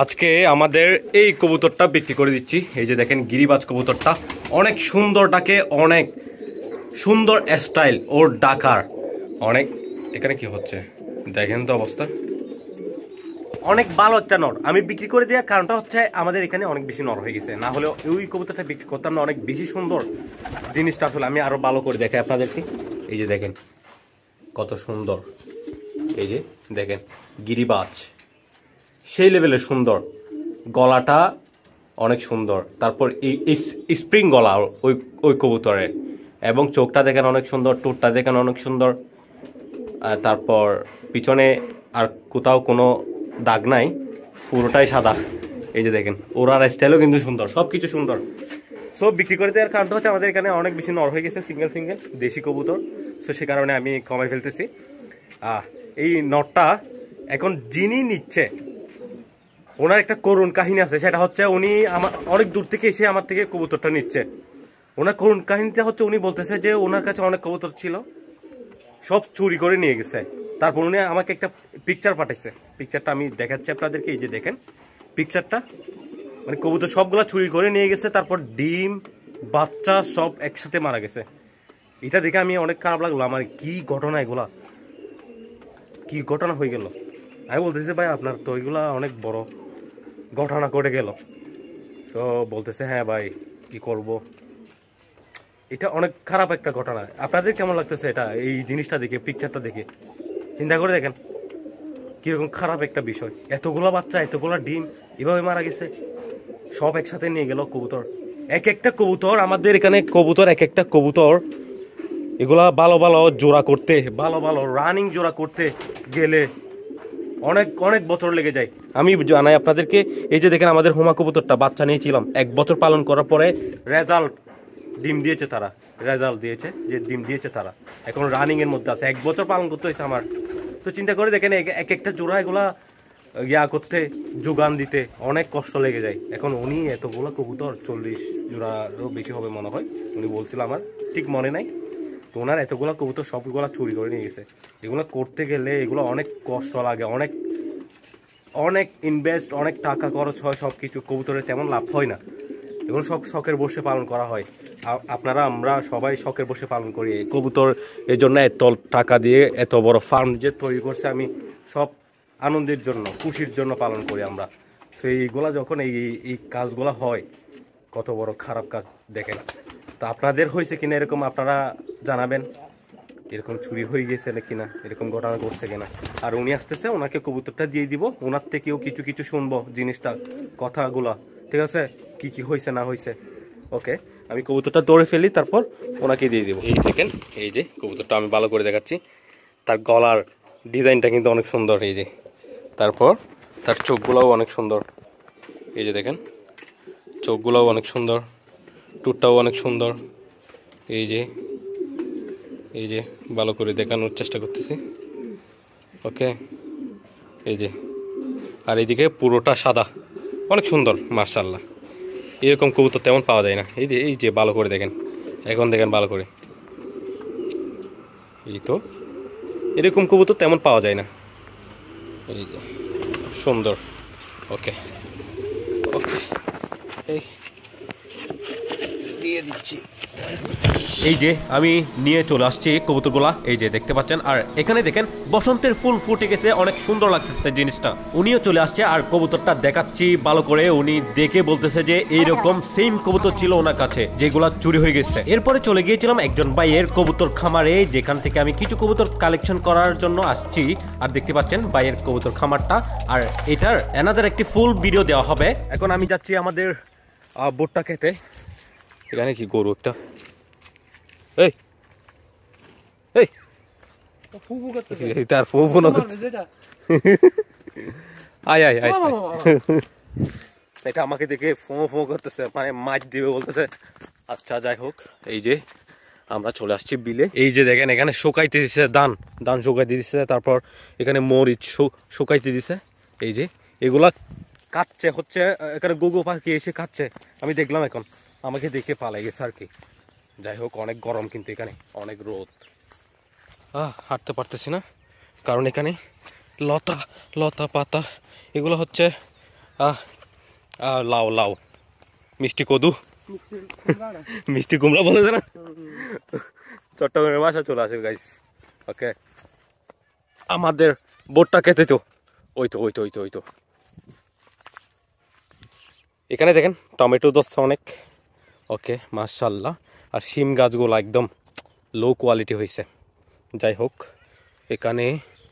আজকে আমাদের এই কবুতরটা বিক্রি করে দিচ্ছি। এই যে দেখেন গিরিবাজ কবুতরটা অনেক সুন্দর ডাকে, অনেক সুন্দর স্টাইল ওর ডাকার অনেক। এখানে কি হচ্ছে দেখেন তো অবস্থা, অনেক ভালো একটা নর। আমি বিক্রি করে দেওয়ার কারণটা হচ্ছে আমাদের এখানে অনেক বেশি নর হয়ে গেছে, না হলে ওই কবুতরটা বিক্রি করতাম না। অনেক বেশি সুন্দর জিনিসটা, আসলে আমি আরো ভালো করে দেখাই আপনাদেরকে। এই যে দেখেন কত সুন্দর, এই যে দেখেন গিরিবাজ সেই লেভেলের সুন্দর, গলাটা অনেক সুন্দর, তারপর এই স্প্রিং গলা ওই ওই কবুতরের, এবং চোখটা দেখেন অনেক সুন্দর, ঠোঁটটা দেখেন অনেক সুন্দর, তারপর পিছনে আর কোথাও কোনো দাগ নাই, পুরোটাই সাদা। এই যে দেখেন ওরার স্টাইলও কিন্তু সুন্দর, সব কিছু সুন্দর। সো বিক্রি করে দেওয়ার কারণটা হচ্ছে আমাদের এখানে অনেক বেশি নর হয়ে গেছে, সিঙ্গেল সিঙ্গেল দেশি কবুতর। সো সে কারণে আমি কমাই ফেলতেছি। এই নটটা এখন যিনি নিচ্ছে ওনার একটা করুণ কাহিনী আছে, সেটা হচ্ছে উনি আমার অনেক দূর থেকে এসে আমার থেকে কবুতরটা নিচ্ছে। ওনার করুণ কাহিনীটা হচ্ছে উনি বলতেছে যে ওনার কাছে অনেক কবুতর ছিল, সব চুরি করে নিয়ে গেছে। তারপর উনি আমাকে একটা পিকচার পাঠাইছে, পিকচারটা আমি দেখাচ্ছি আপনাদেরকে। এই যে দেখেন পিকচারটা, মানে কবুতর সবগুলা চুরি করে নিয়ে গেছে, তারপর ডিম বাচ্চা সব একসাথে মারা গেছে। এটা দেখে আমি অনেক খারাপ লাগলো। আমার কি ঘটনা এগুলা, কি ঘটনা হয়ে গেল। আমি বলতেছি ভাই আপনার তো এগুলা অনেক বড় ঘটনা ঘটে গেল। তো বলতেছে হ্যাঁ ভাই কি করব, এটা অনেক খারাপ একটা ঘটনা। আপনাদের কেমন লাগতেছে এটা, এই জিনিসটা দেখে, পিকচারটা দেখে চিন্তা করে দেখেন কিরকম খারাপ একটা বিষয়। এতগুলো বাচ্চা, এতগুলো ডিম এভাবে মারা গেছে, সব একসাথে নিয়ে গেল কবুতর। এক একটা কবুতর আমাদের এখানে কবুতর, এক একটা কবুতর এগুলা ভালো ভালো জোড়া করতে, ভালো ভালো রানিং জোড়া করতে গেলে অনেক অনেক বছর লেগে যায়। আমি জানাই আপনাদেরকে। এই যে দেখেন আমাদের হোমা কবুতরটা বাচ্চা নিয়েছিলাম, 1 বছর পালন করার পরে রেজাল্ট ডিম দিয়েছে তারা, রেজাল্ট দিয়েছে যে ডিম দিয়েছে তারা, এখন রানিং এর মধ্যে আছে। 1 বছর পালন করতে হয়েছে আমার। তো চিন্তা করে দেখেন এক একটা জোড়া এগুলা করতে, যোগান দিতে অনেক কষ্ট লেগে যায়। এখন উনি এতগুলো কবুতর 40 জোড়ারও বেশি হবে মনে হয়, উনি বলছিল, আমার ঠিক মনে নাই। তো ওনার এতগুলো কবুতর সবগুলো চুরি করে নিয়ে গেছে। এগুলো করতে গেলে এগুলো অনেক কষ্ট লাগে, অনেক অনেক ইনভেস্ট, অনেক টাকা খরচ হয়, সব কিছু। কবুতরের তেমন লাভ হয় না, এগুলো সব শখের বসে পালন করা হয়। আপনারা আমরা সবাই শখের বসে পালন করি কবুতর। এই জন্য এত টাকা দিয়ে এত বড় ফার্ম যে তৈরি করছে, আমি সব আনন্দের জন্য, খুশির জন্য পালন করি আমরা। তো এইগুলা যখন এই কাজগুলো হয়, কত বড় খারাপ কাজ দেখেন। তো আপনাদের হয়েছে কিনা এরকম, আপনারা জানাবেন এরকম চুরি হয়ে গেছে কিনা, এরকম ঘটনা ঘটছে কিনা। আর উনি আসতেছে, ওনাকে কবুতরটা দিয়ে দিব, ওনার থেকেও কিছু কিছু শুনবো জিনিসটা, কথাগুলা, ঠিক আছে, কি কি হয়েছে না হয়েছে। ওকে, আমি কবুতরটা দৌড়ে ফেলি, তারপর ওনাকে দিয়ে দিব। এই দেখেন, এই যে কবুতরটা আমি ভালো করে দেখাচ্ছি। তার গলার ডিজাইনটা কিন্তু অনেক সুন্দর, এই যে, তারপর তার চোখগুলোও অনেক সুন্দর। এই যে দেখেন চোখগুলোও অনেক সুন্দর, টুটটাও অনেক সুন্দর। এই যে, এই যে ভালো করে দেখানোর চেষ্টা করতেছি। ওকে, এই যে, আর এইদিকে পুরোটা সাদা, অনেক সুন্দর মাশাআল্লাহ। এরকম কবুতর তেমন পাওয়া যায় না। এই যে ভালো করে দেখেন, এখন দেখেন ভালো করে, এই তো এরকম কবুতর তেমন পাওয়া যায় না। এই যে সুন্দর। ওকে ওকে, এই দিয়ে দিচ্ছি। এই যে আমি নিয়ে চলে আসছি কবুতরগুলা, এই যে দেখতে পাচ্ছেন। আর এখানে দেখেন বসন্তের ফুল ফুটে গেছে, অনেক সুন্দর লাগতেছে জিনিসটা। উনিও চলে আসছে আর কবুতরটা দেখাচ্ছি ভালো করে। উনি দেখে বলতেছে যে এইরকম সেম কবুতর ছিল ওনার কাছে, যেগুলা চুরি হয়ে গেছে। এরপরে চলে গিয়েছিলাম একজন ভাইয়ের কবুতর খামারে, যেখান থেকে আমি কিছু কবুতর কালেকশন করার জন্য আসছি। আর দেখতে পাচ্ছেন ভাইয়ের কবুতর খামারটা, আর এটার অ্যানাদার একটি ফুল ভিডিও দেওয়া হবে। এখন আমি যাচ্ছি আমাদের ভুট্টা খেতে। এখানে কি গরু একটা, এই এই তার ফুফু না, আয় আয় আয়, এটা আমাকে দেখে ফো ফো করতেছে, মানে মাছ দিবে বলতেছে। আচ্ছা যাই হোক, এই যে আমরা চলে আসছি বিলে। এই যে দেখেন এখানে শুকাইতে দিছে, ধান শুকাইতে দিছে, তারপর এখানে মরিচ শুকাইতে দিছে। এই যে এগুলা কাটছে হচ্ছে, এখানে গুগু পাখি এসে খাচ্ছে, আমি দেখলাম। এখন আমাকে দেখে পালাই গেছে আর কি। যাই হোক, অনেক গরম কিন্তু এখানে, অনেক রোদ। হাঁটতে পারতেছি না, কারণ এখানে লতা লতা পাতা এগুলো হচ্ছে আহ লাউ লাউ মিষ্টি কদু, মিষ্টি কুমড়া বলে না, চট্টগ্রামের ভাষা চলে আসে গাইস। ওকে, আমাদের বোটটা খেতে তো ওই তো ওই তো ওই তো ওই তো এখানে দেখেন টমেটো ধরছে অনেক। ওকে মাশাল্লাহ। আর শিম গাছগুলো একদম লো কোয়ালিটি হয়েছে। যাই হোক, এখানে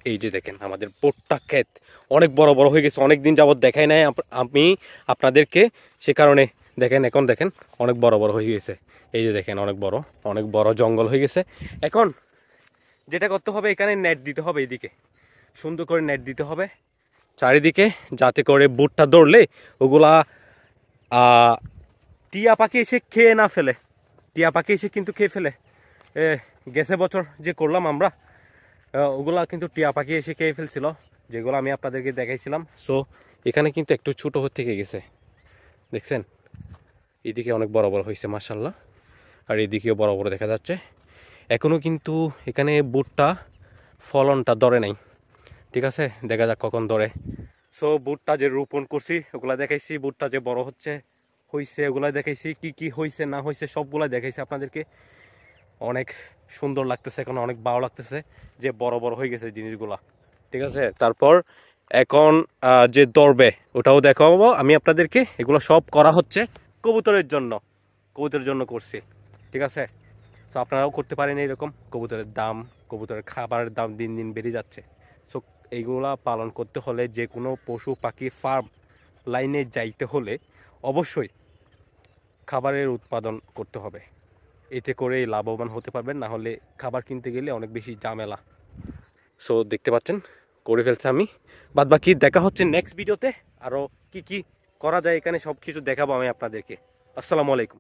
এই যে দেখেন আমাদের বোটটা ক্ষেত অনেক বড় বড় হয়ে গেছে, অনেক দিন যাবত দেখাই নাই আমি আপনাদেরকে, সে কারণে দেখেন এখন দেখেন অনেক বড় বড় হয়ে গেছে। এই যে দেখেন অনেক বড় জঙ্গল হয়ে গেছে। এখন যেটা করতে হবে, এখানে নেট দিতে হবে, এইদিকে সুন্দর করে নেট দিতে হবে চারিদিকে, যাতে করে বোটটা ধরলে ওগুলা টিয়া পাখি এসে খেয়ে না ফেলে। টিয়া পাখি এসে কিন্তু খেয়ে ফেলে। গেছে বছর যে করলাম আমরা, ওগুলা কিন্তু টিয়া পাখি এসে খেয়ে ফেলছিল, যেগুলো আমি আপনাদেরকে দেখাইছিলাম। সো এখানে কিন্তু একটু ছোটো থেকে গেছে, দেখছেন এদিকে অনেক বড় বড় হয়েছে মাশাল্লাহ, আর এদিকেও বড় বড় দেখা যাচ্ছে। এখনও কিন্তু এখানে বুটটা ফলনটা ধরে নাই, ঠিক আছে, দেখা যাক কখন ধরে। সো বুটটা যে রোপণ করছি ওগুলা দেখাইছি, বুটটা যে বড় হয়েছে ওগুলা দেখাইছি, কি কি হয়েছে না হয়েছে সবগুলা দেখাইছি আপনাদেরকে। অনেক সুন্দর লাগতেছে, এখন অনেক ভালো লাগতেছে যে বড় বড় হয়ে গেছে জিনিসগুলা, ঠিক আছে। তারপর এখন যে ধরবে ওটাও দেখাবো আমি আপনাদেরকে। এগুলো সব করা হচ্ছে কবুতরের জন্য করছি, ঠিক আছে। তো আপনারাও করতে পারেন এইরকম। কবুতরের দাম, কবুতরের খাবারের দাম দিন দিন বেড়ে যাচ্ছে। সো এইগুলা পালন করতে হলে, যে কোনো পশু পাখি ফার্ম লাইনে যাইতে হলে অবশ্যই খাবারের উৎপাদন করতে হবে, এতে করে লাভবান হতে পারবেন। না হলে খাবার কিনতে গেলে অনেক বেশি ঝামেলা। সো দেখতে পাচ্ছেন করে ফেলছে আমি। বাদ বাকি দেখা হচ্ছে নেক্সট ভিডিওতে। আরও কি কি করা যায় এখানে সব কিছু দেখাবো আমি আপনাদেরকে। আসসালামু আলাইকুম।